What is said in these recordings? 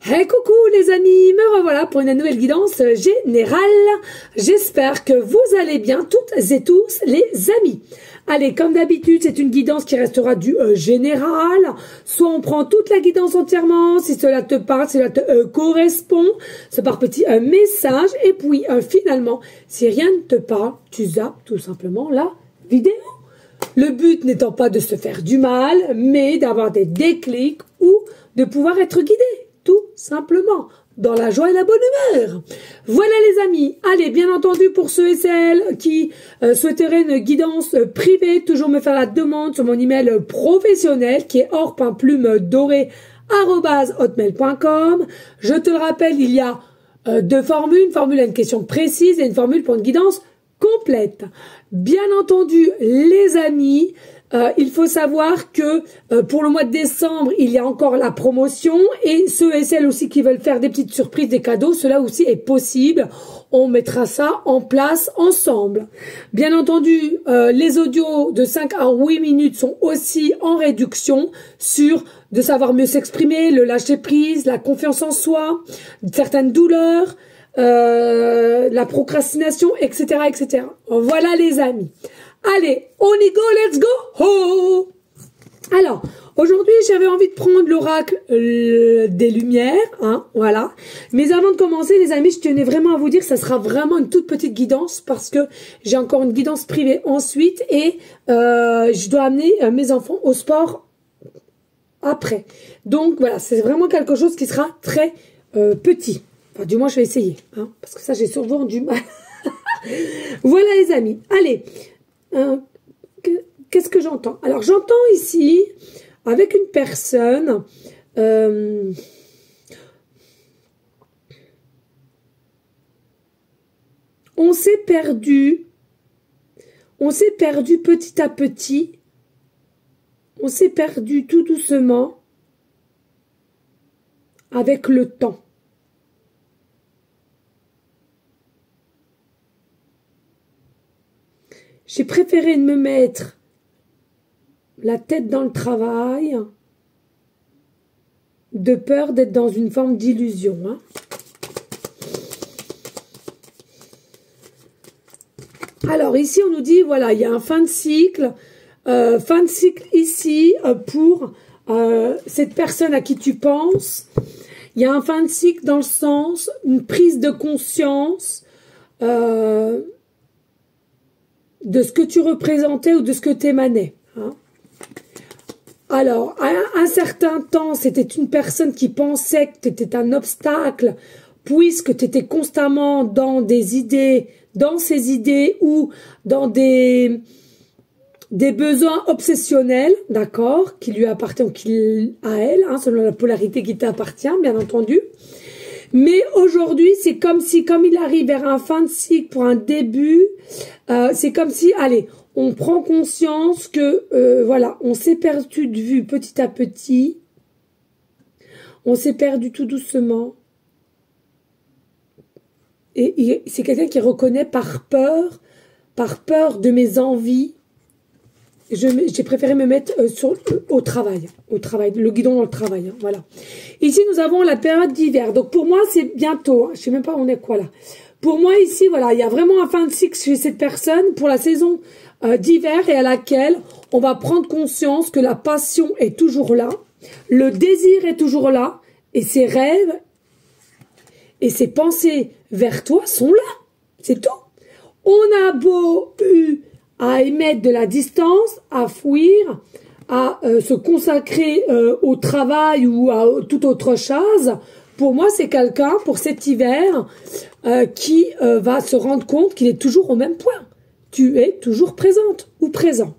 Hey coucou les amis, me revoilà pour une nouvelle guidance générale. J'espère que vous allez bien toutes et tous les amis. Allez, comme d'habitude, c'est une guidance qui restera du général. Soit on prend toute la guidance entièrement, si cela te parle, si cela te correspond. C'est par petit message. Et puis finalement, si rien ne te parle, tu zappes tout simplement la vidéo. Le but n'étant pas de se faire du mal, mais d'avoir des déclics ou de pouvoir être guidé. Tout simplement, dans la joie et la bonne humeur. Voilà les amis. Allez, bien entendu, pour ceux et celles qui souhaiteraient une guidance privée, toujours me faire la demande sur mon email professionnel qui est or.plumedorée@hotmail.com. Je te le rappelle, il y a deux formules. Une formule à une question précise et une formule pour une guidance complète. Bien entendu, les amis, il faut savoir que pour le mois de décembre, il y a encore la promotion et ceux et celles aussi qui veulent faire des petites surprises, des cadeaux, cela aussi est possible. On mettra ça en place ensemble. Bien entendu, les audios de 5 à 8 minutes sont aussi en réduction sur de savoir mieux s'exprimer, le lâcher prise, la confiance en soi, certaines douleurs, la procrastination, etc., etc. Voilà les amis. Allez, on y go, let's go! Oh! Alors, aujourd'hui, j'avais envie de prendre l'oracle des lumières, hein, voilà. Mais avant de commencer, les amis, je tenais vraiment à vous dire que ça sera vraiment une toute petite guidance parce que j'ai encore une guidance privée ensuite et je dois amener mes enfants au sport après. Donc, voilà, c'est vraiment quelque chose qui sera très petit. Enfin, du moins, je vais essayer, hein, parce que ça, j'ai souvent du mal. Voilà, les amis. Allez. Qu'est-ce que j'entends? Alors, j'entends ici, avec une personne, on s'est perdu petit à petit, on s'est perdu tout doucement avec le temps. J'ai préféré me mettre la tête dans le travail, de peur d'être dans une forme d'illusion. Hein. Alors ici, on nous dit, voilà, il y a un fin de cycle ici pour cette personne à qui tu penses. Il y a un fin de cycle dans le sens, une prise de conscience, de ce que tu représentais ou de ce que tu émanais. Hein. Alors, à un certain temps, c'était une personne qui pensait que tu étais un obstacle, puisque tu étais constamment dans ses idées ou dans des besoins obsessionnels, d'accord, qui lui appartiennent, à elle, hein, selon la polarité qui t'appartient, bien entendu. Mais aujourd'hui, c'est comme si, comme il arrive vers un fin de cycle pour un début, c'est comme si, allez, on prend conscience que, voilà, on s'est perdu de vue petit à petit, on s'est perdu tout doucement, et c'est quelqu'un qui reconnaît par peur de mes envies. J'ai préféré me mettre au travail, le guidon dans le travail, hein, voilà. Ici, nous avons la période d'hiver. Donc, pour moi, c'est bientôt. Hein, je sais même pas où on est quoi, là. Pour moi, ici, voilà, il y a vraiment un fin de cycle chez cette personne pour la saison d'hiver et à laquelle on va prendre conscience que la passion est toujours là, le désir est toujours là, et ses rêves et ses pensées vers toi sont là. C'est tout. On a beau à émettre de la distance, à fuir, à se consacrer au travail ou à toute autre chose. Pour moi, c'est quelqu'un, pour cet hiver, qui va se rendre compte qu'il est toujours au même point. Tu es toujours présente ou présent.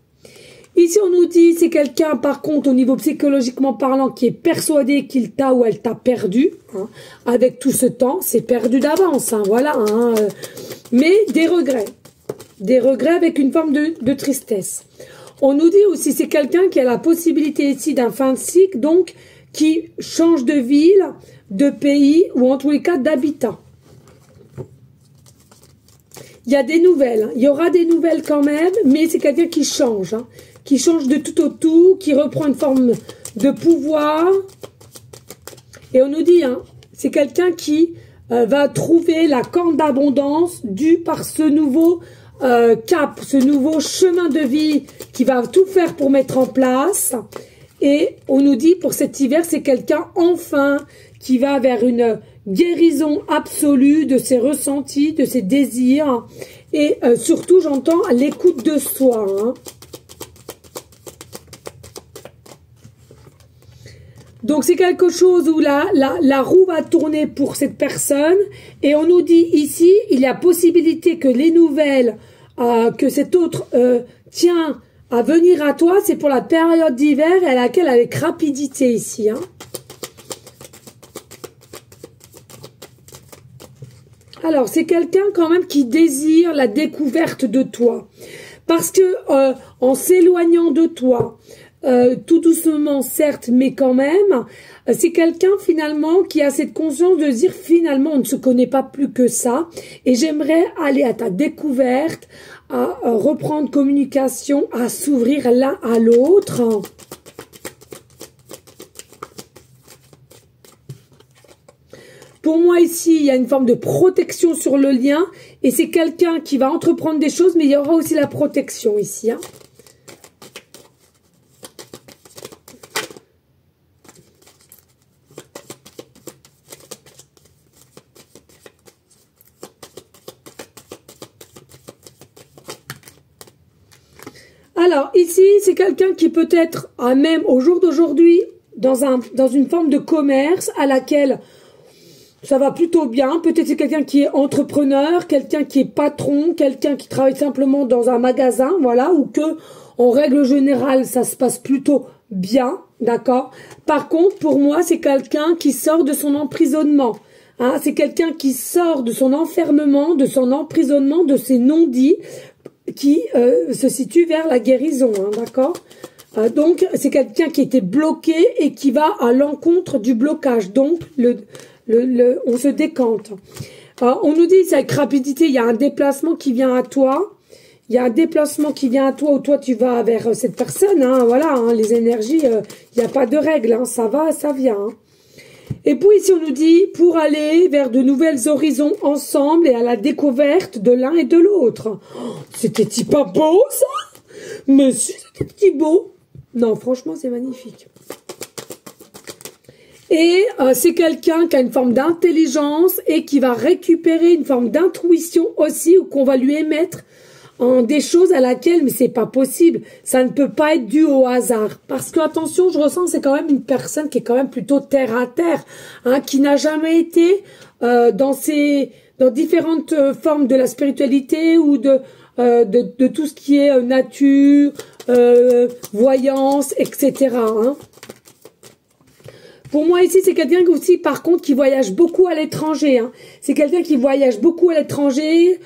Ici, on nous dit, c'est quelqu'un, par contre, au niveau psychologiquement parlant, qui est persuadé qu'il t'a ou elle t'a perdu. Hein, avec tout ce temps, c'est perdu d'avance. Hein, voilà. Hein, mais des regrets. Des regrets avec une forme de tristesse. On nous dit aussi, c'est quelqu'un qui a la possibilité ici d'un fin de cycle, donc qui change de ville, de pays, ou en tous les cas d'habitat. Il y a des nouvelles, hein. Il y aura des nouvelles quand même, mais c'est quelqu'un qui change, hein, qui change de tout au tout, qui reprend une forme de pouvoir Et on nous dit, hein, c'est quelqu'un qui va trouver la corne d'abondance due par ce nouveau cap, ce nouveau chemin de vie qui va tout faire pour mettre en place. Et on nous dit pour cet hiver, c'est quelqu'un enfin qui va vers une guérison absolue de ses ressentis, de ses désirs. Et surtout, j'entends l'écoute de soi. Hein. Donc, c'est quelque chose où la roue va tourner pour cette personne. Et on nous dit ici, il y a possibilité que les nouvelles que cet autre tient à venir à toi, c'est pour la période d'hiver à laquelle avec rapidité ici. Hein. Alors, c'est quelqu'un quand même qui désire la découverte de toi. Parce que en s'éloignant de toi, tout doucement certes, mais quand même, c'est quelqu'un finalement qui a cette conscience de dire finalement on ne se connaît pas plus que ça et j'aimerais aller à ta découverte, à reprendre communication, à s'ouvrir l'un à l'autre. Pour moi ici, il y a une forme de protection sur le lien et c'est quelqu'un qui va entreprendre des choses, mais il y aura aussi la protection ici. Hein. Alors ici, c'est quelqu'un qui peut-être, même au jour d'aujourd'hui, dans une forme de commerce à laquelle ça va plutôt bien. Peut-être c'est quelqu'un qui est entrepreneur, quelqu'un qui est patron, quelqu'un qui travaille simplement dans un magasin, voilà, ou que, en règle générale, ça se passe plutôt bien, d'accord. Par contre, pour moi, c'est quelqu'un qui sort de son emprisonnement. Hein, c'est quelqu'un qui sort de son enfermement, de son emprisonnement, de ses non-dits, qui se situe vers la guérison, hein, d'accord. Donc, c'est quelqu'un qui était bloqué et qui va à l'encontre du blocage. Donc, on se décante. On nous dit, avec rapidité, il y a un déplacement qui vient à toi. Il y a un déplacement qui vient à toi, où toi, tu vas vers cette personne. Hein, voilà, hein, les énergies, il n'y a pas de règle. Hein, ça va, ça vient. Hein. Et puis ici, on nous dit, pour aller vers de nouvelles horizons ensemble et à la découverte de l'un et de l'autre. Oh, c'était pas beau, ça? Mais si, c'était beau. Non, franchement, c'est magnifique. Et c'est quelqu'un qui a une forme d'intelligence et qui va récupérer une forme d'intuition aussi, ou qu'on va lui émettre en des choses à laquelle, mais c'est pas possible. Ça ne peut pas être dû au hasard. Parce que, attention, je ressens, c'est quand même une personne qui est quand même plutôt terre à terre, hein, qui n'a jamais été dans différentes formes de la spiritualité ou de tout ce qui est nature, voyance, etc. Hein. Pour moi, ici, c'est quelqu'un aussi, par contre, qui voyage beaucoup à l'étranger. Hein. C'est quelqu'un qui voyage beaucoup à l'étranger,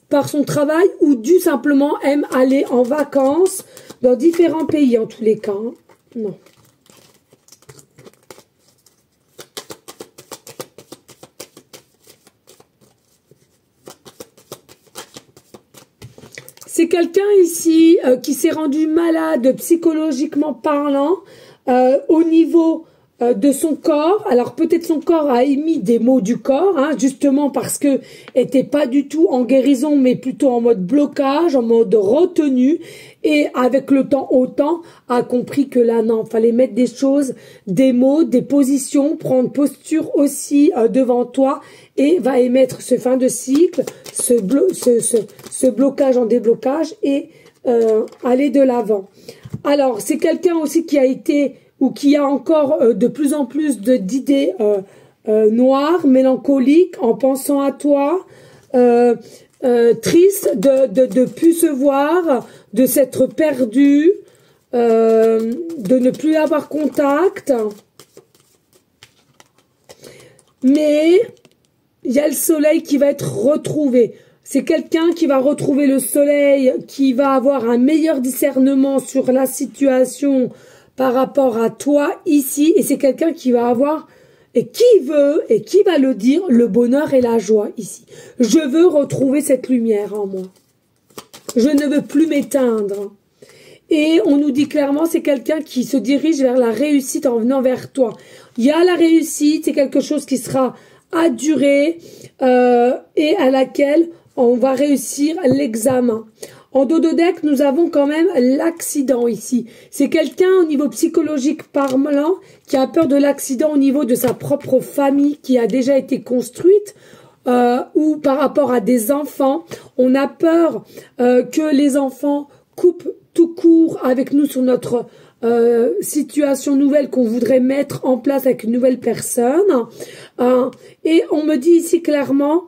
par son travail, ou du simplement aime aller en vacances dans différents pays, en tous les cas. Hein. Non. C'est quelqu'un ici qui s'est rendu malade psychologiquement parlant au niveau de son corps. Alors peut-être son corps a émis des maux du corps, hein, justement parce que était pas du tout en guérison, mais plutôt en mode blocage, en mode retenue. Et avec le temps, autant a compris que là, non, fallait mettre des choses, des mots, des positions, prendre posture aussi devant toi et va émettre ce fin de cycle, ce blocage en déblocage et aller de l'avant. Alors, c'est quelqu'un aussi qui a été ou qui a encore de plus en plus d'idées noires, mélancoliques, en pensant à toi, triste de plus se voir, de s'être perdu, de ne plus avoir contact. Mais il y a le soleil qui va être retrouvé. C'est quelqu'un qui va retrouver le soleil, qui va avoir un meilleur discernement sur la situation par rapport à toi ici. Et c'est quelqu'un qui va avoir, et qui veut, et qui va le dire, le bonheur et la joie ici. Je veux retrouver cette lumière en moi. Je ne veux plus m'éteindre. Et on nous dit clairement, c'est quelqu'un qui se dirige vers la réussite en venant vers toi. Il y a la réussite, c'est quelque chose qui sera à durer et à laquelle on va réussir l'examen. En dos de deck, nous avons quand même l'accident ici. C'est quelqu'un au niveau psychologique parlant qui a peur de l'accident au niveau de sa propre famille qui a déjà été construite ou par rapport à des enfants. On a peur que les enfants coupent tout court avec nous sur notre situation nouvelle qu'on voudrait mettre en place avec une nouvelle personne. Et on me dit ici clairement...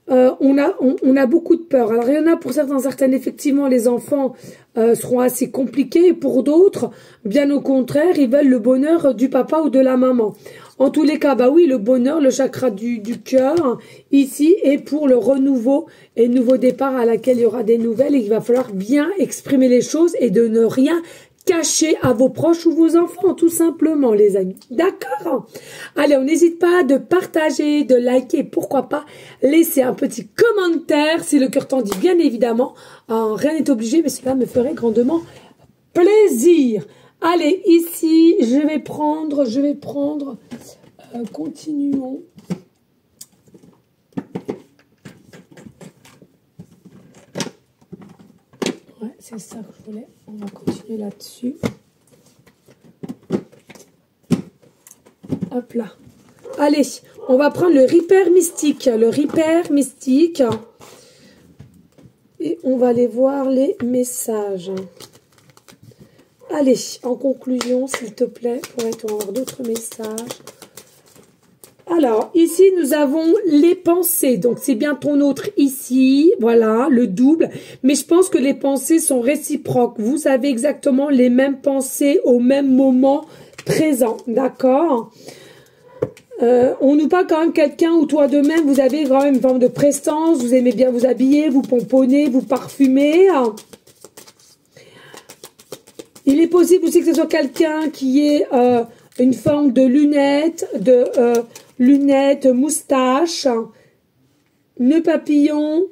on a beaucoup de peur. Alors, il y en a pour certaines, effectivement, les enfants seront assez compliqués. Et pour d'autres, bien au contraire, ils veulent le bonheur du papa ou de la maman. En tous les cas, bah oui, le bonheur, le chakra du cœur, ici, est pour le renouveau et nouveau départ à laquelle il y aura des nouvelles. Et il va falloir bien exprimer les choses et de ne rien cacher à vos proches ou vos enfants, tout simplement, les amis. D'accord? Allez, on n'hésite pas de partager, de liker, pourquoi pas laisser un petit commentaire, si le cœur t'en dit, bien évidemment. Rien n'est obligé, mais cela me ferait grandement plaisir. Allez, ici, je vais prendre, continuons. Ouais, c'est ça que je voulais. On va continuer là-dessus. Hop là. Allez, on va prendre le Reaper mystique. Le Reaper mystique. Et on va aller voir les messages. Allez, en conclusion, s'il te plaît, pourrait-on avoir d'autres messages? Alors, ici, nous avons les pensées. Donc, c'est bien ton autre ici. Voilà, le double. Mais je pense que les pensées sont réciproques. Vous avez exactement les mêmes pensées au même moment présent. D'accord? On nous parle quand même quelqu'un où toi de même, vous avez quand même une forme de prestance. Vous aimez bien vous habiller, vous pomponner, vous parfumer. Il est possible aussi que ce soit quelqu'un qui ait une forme de lunettes, moustache, nœud papillon,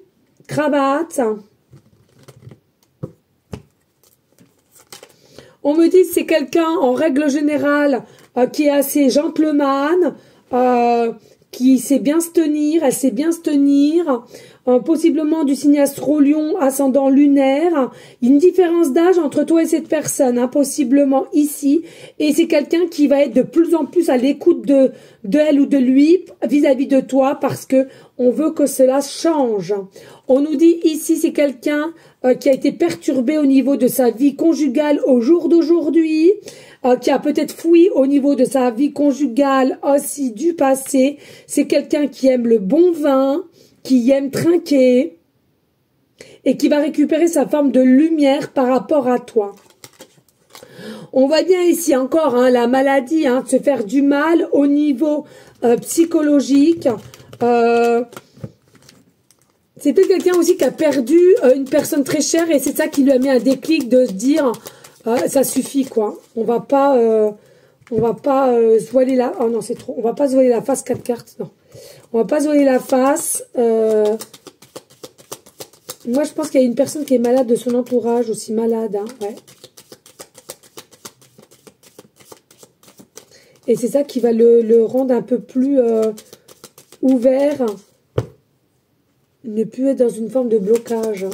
cravate. On me dit que c'est quelqu'un, en règle générale, qui est assez gentleman, qui sait bien se tenir, elle sait bien se tenir, possiblement du signe astro-lion, ascendant lunaire. Il y a une différence d'âge entre toi et cette personne, hein, possiblement ici. Et c'est quelqu'un qui va être de plus en plus à l'écoute de elle ou de lui vis-à-vis de toi parce que on veut que cela change. On nous dit ici, c'est quelqu'un qui a été perturbé au niveau de sa vie conjugale au jour d'aujourd'hui, qui a peut-être fui au niveau de sa vie conjugale aussi du passé. C'est quelqu'un qui aime le bon vin, qui aime trinquer et qui va récupérer sa forme de lumière par rapport à toi. On voit bien ici encore hein, la maladie, hein, de se faire du mal au niveau psychologique. C'est peut-être quelqu'un aussi qui a perdu une personne très chère et c'est ça qui lui a mis un déclic de se dire ça suffit quoi. On va pas se voiler la... Oh non, c'est trop. On va pas se voiler la face, 4 cartes, non. On va pas se voiler la face. Moi, je pense qu'il y a une personne qui est malade de son entourage, aussi malade, hein, ouais. Et c'est ça qui va le rendre un peu plus ouvert. Ne plus être dans une forme de blocage. Hein.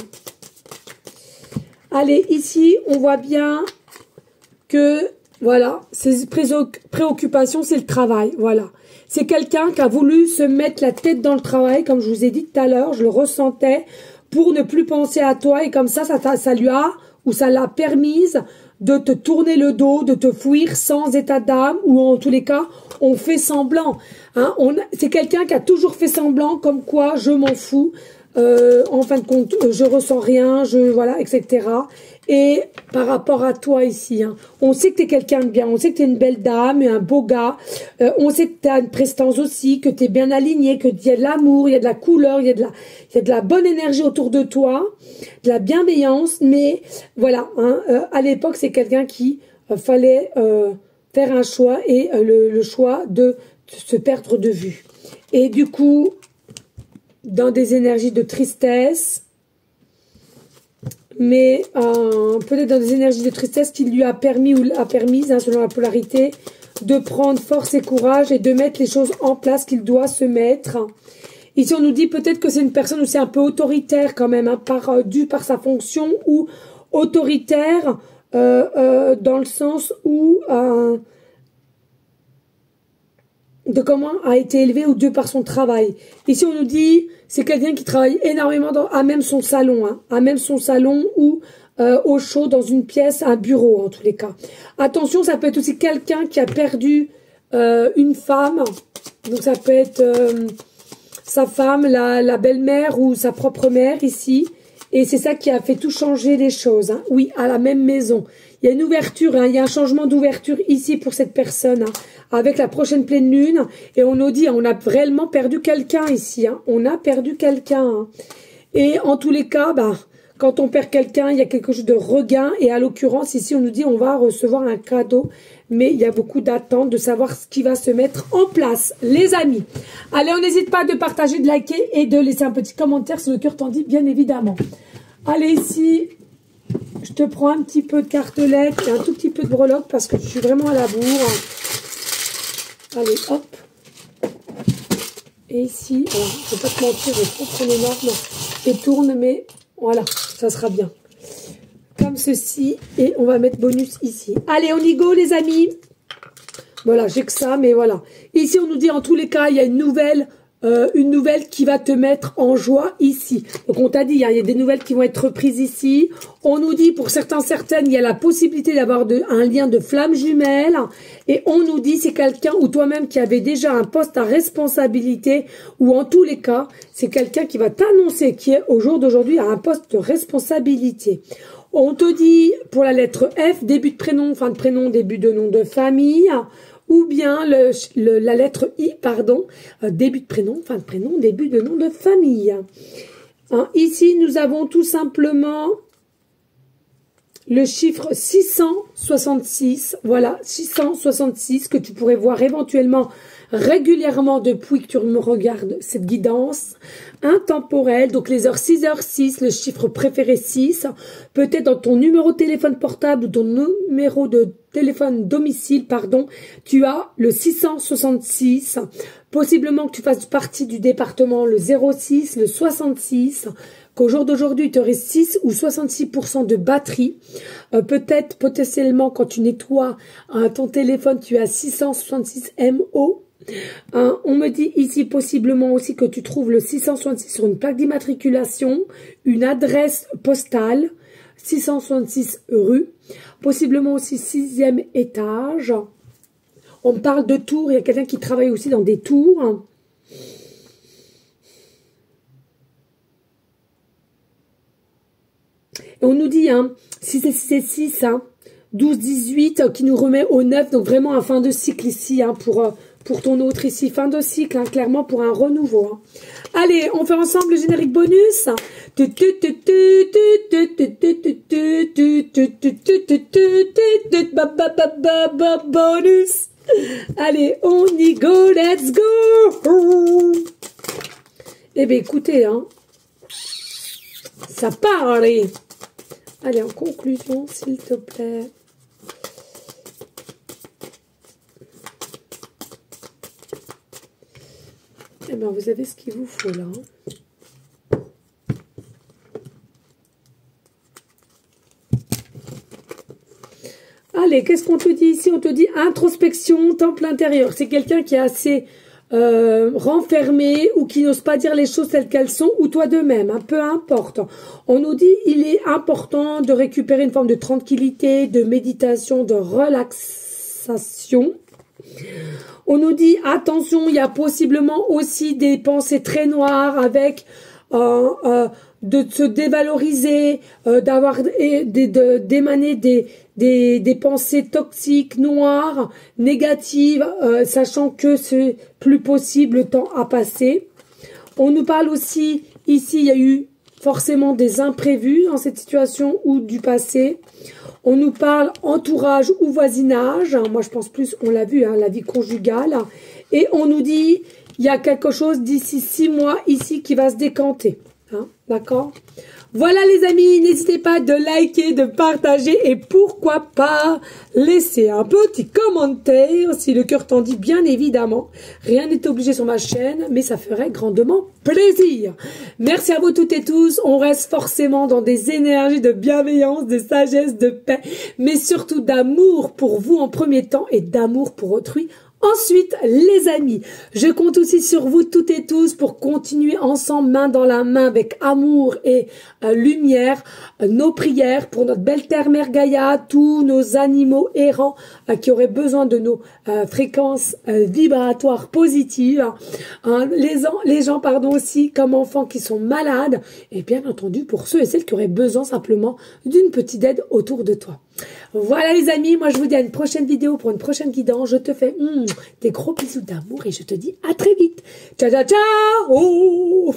Allez, ici, on voit bien que... Voilà, ses préoccupations, c'est le travail, voilà. C'est quelqu'un qui a voulu se mettre la tête dans le travail, comme je vous ai dit tout à l'heure, je le ressentais, pour ne plus penser à toi, et comme ça lui a, ou ça l'a permise de te tourner le dos, de te fuir sans état d'âme, ou en tous les cas, on fait semblant. Hein, c'est quelqu'un qui a toujours fait semblant, comme quoi, je m'en fous, en fin de compte, je ressens rien, voilà, etc., et par rapport à toi ici, hein, on sait que tu es quelqu'un de bien, on sait que tu es une belle dame, un beau gars, on sait que tu as une prestance aussi, que tu es bien aligné, qu'il y a de l'amour, il y a de la couleur, il y a de la bonne énergie autour de toi, de la bienveillance, mais voilà, hein, à l'époque c'est quelqu'un qui fallait faire un choix et le choix de se perdre de vue. Et du coup, dans des énergies de tristesse, mais peut-être dans des énergies de tristesse qui lui a permis ou a permis, hein, selon la polarité, de prendre force et courage et de mettre les choses en place qu'il doit se mettre. Ici, on nous dit peut-être que c'est une personne où c'est un peu autoritaire quand même, hein, dû par sa fonction, ou autoritaire dans le sens où de comment a été élevé ou dû par son travail. Ici, on nous dit c'est quelqu'un qui travaille énormément à même son salon, hein, à même son salon ou au chaud dans une pièce, un bureau en tous les cas. Attention, ça peut être aussi quelqu'un qui a perdu une femme, donc ça peut être sa femme, la belle-mère ou sa propre mère ici, et c'est ça qui a fait tout changer les choses, hein. Oui, à la même maison. Il y a une ouverture, hein, il y a un changement d'ouverture ici pour cette personne, hein, avec la prochaine pleine lune, et on nous dit, on a réellement perdu quelqu'un ici, hein, on a perdu quelqu'un, hein. Et en tous les cas, bah, quand on perd quelqu'un, il y a quelque chose de regain, et à l'occurrence, ici, on nous dit, on va recevoir un cadeau, mais il y a beaucoup d'attentes de savoir ce qui va se mettre en place, les amis. Allez, on n'hésite pas de partager, de liker et de laisser un petit commentaire si le cœur t'en dit, bien évidemment. Allez, ici, je te prends un petit peu de cartelette et un tout petit peu de breloque parce que je suis vraiment à la bourre. Allez, hop. Et ici, alors, je ne vais pas te mentir, je vais prendre énorme et tourne, mais voilà, ça sera bien. Comme ceci, et on va mettre bonus ici. Allez, on y go, les amis. Voilà, j'ai que ça, mais voilà. Ici, on nous dit, en tous les cas, il y a une nouvelle qui va te mettre en joie ici. Donc, on t'a dit, hein, il y a des nouvelles qui vont être prises ici. On nous dit, pour certains, certaines, il y a la possibilité d'avoir un lien de flamme jumelle. Et on nous dit, c'est quelqu'un ou toi-même qui avait déjà un poste à responsabilité, ou en tous les cas, c'est quelqu'un qui va t'annoncer, qui est au jour d'aujourd'hui à un poste de responsabilité. On te dit, pour la lettre F, début de prénom, fin de prénom, début de nom de famille, ou bien la lettre I, pardon, début de prénom, fin de prénom, début de nom de famille. Hein, ici, nous avons tout simplement le chiffre 666, voilà, 666, que tu pourrais voir éventuellement régulièrement depuis que tu me regardes cette guidance intemporelle. Donc les heures 6h06, le chiffre préféré 6, peut-être dans ton numéro de téléphone portable ou ton numéro de téléphone domicile, pardon, tu as le 666, possiblement que tu fasses partie du département le 06, le 66, qu'au jour d'aujourd'hui, tu aurais 6 ou 66% de batterie. Peut-être, potentiellement, quand tu nettoies ton téléphone, tu as 666 MO. On me dit ici possiblement aussi que tu trouves le 666 sur une plaque d'immatriculation, une adresse postale, 666 rue, possiblement aussi 6e étage. On me parle de tours, il y a quelqu'un qui travaille aussi dans des tours. Et on nous dit, hein, 6 et 6 et 6, hein, 12, 18, qui nous remet au 9, donc vraiment un fin de cycle ici, hein, pour ton autre ici, fin de cycle, hein, clairement pour un renouveau. Hein. Allez, on fait ensemble le générique bonus. Bonus. Allez, on y go, let's go. Eh bien, écoutez, hein, ça parle. Allez, en conclusion, s'il te plaît. Eh bien, vous avez ce qu'il vous faut là. Allez, qu'est-ce qu'on te dit ici? On te dit introspection, temple intérieur. C'est quelqu'un qui est assez renfermé ou qui n'ose pas dire les choses telles qu'elles sont, ou toi de même, hein, peu importe. On nous dit il est important de récupérer une forme de tranquillité, de méditation, de relaxation. On nous dit attention, il y a possiblement aussi des pensées très noires avec de se dévaloriser, d'émaner des pensées toxiques, noires, négatives, sachant que c'est plus possible, le temps a passé. On nous parle aussi, ici, il y a eu forcément des imprévus dans cette situation ou du passé. On nous parle entourage ou voisinage. Moi, je pense plus, on l'a vu, hein, la vie conjugale. Et on nous dit, il y a quelque chose d'ici 6 mois ici qui va se décanter. Hein, d'accord? Voilà les amis, n'hésitez pas de liker, de partager et pourquoi pas laisser un petit commentaire si le cœur t'en dit, bien évidemment. Rien n'est obligé sur ma chaîne, mais ça ferait grandement plaisir. Merci à vous toutes et tous. On reste forcément dans des énergies de bienveillance, de sagesse, de paix, mais surtout d'amour pour vous en premier temps et d'amour pour autrui. Ensuite, les amis, je compte aussi sur vous toutes et tous pour continuer ensemble, main dans la main, avec amour et lumière, nos prières pour notre belle terre Mère Gaïa, tous nos animaux errants qui auraient besoin de nos fréquences vibratoires positives, hein, les gens aussi comme enfants qui sont malades, et bien entendu pour ceux et celles qui auraient besoin simplement d'une petite aide autour de toi. Voilà les amis, moi je vous dis à une prochaine vidéo pour une prochaine guidance. Je te fais des gros bisous d'amour et je te dis à très vite. Ciao ciao ciao.